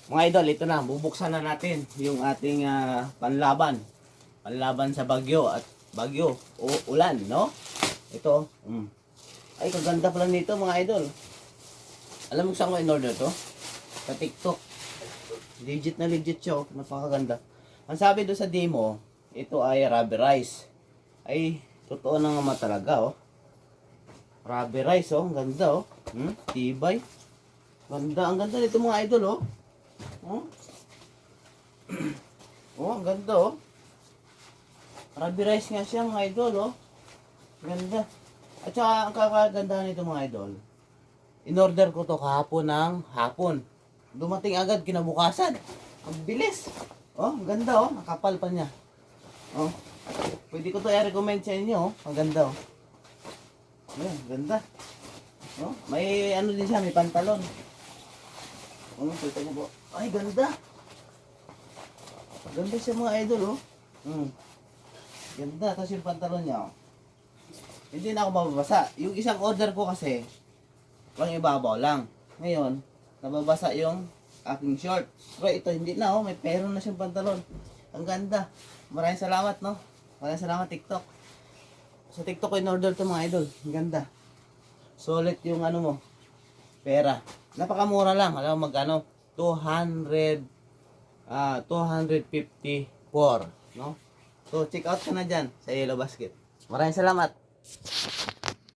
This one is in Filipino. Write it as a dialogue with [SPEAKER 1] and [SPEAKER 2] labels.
[SPEAKER 1] Mga idol, ito na, bubuksan na natin yung ating panlaban. Panlaban sa bagyo at bagyo o ulan, no? Ito, ay kaganda pala nito mga idol. Alam mo saan ko in-order to? Sa TikTok. Legit na legit siya, oh. Napakaganda. Ang sabi doon sa demo, ito ay rubberized. Ay, totoo na naman talaga, oh. Rubberized, oh. Ang ganda, oh. Tibay. Ganda, ang ganda nito mga idol, oh. Oh, oh ang ganda, oh. Rubberized nga siya mga idol, oh. Ganda. At saka ang kakaganda nito mga idol, in-order ko to kahapon ng hapon. Dumating agad kinabukasan. Ang bilis. Oh, ang ganda, oh. Nakapal pa niya. Oh. Pwede ko to i-recommend sa inyo, oh. Ang ganda, oh. Ayan, ganda. Oh, may ano din siya, may pantalon. Oh, kita niyo po. Ay, ganda. Ganda siya mga idol, oh. Ganda. Tapos yung pantalon niya, oh. Hindi na ako mababasa. Yung isang order ko kasi, pang ibabaw lang. Ngayon, nababasa yung aking short. Pero ito, hindi na, oh. May pero na siyang pantalon. Ang ganda. Maraming salamat, no? Maraming salamat, TikTok. Sa TikTok ko in-order to mga idol. Ang ganda. Solid yung ano mo. Pera. Napakamura lang. Alam mo magkano? 254, no? So check out ka na dyan sa Yellow Basket. Maraming salamat.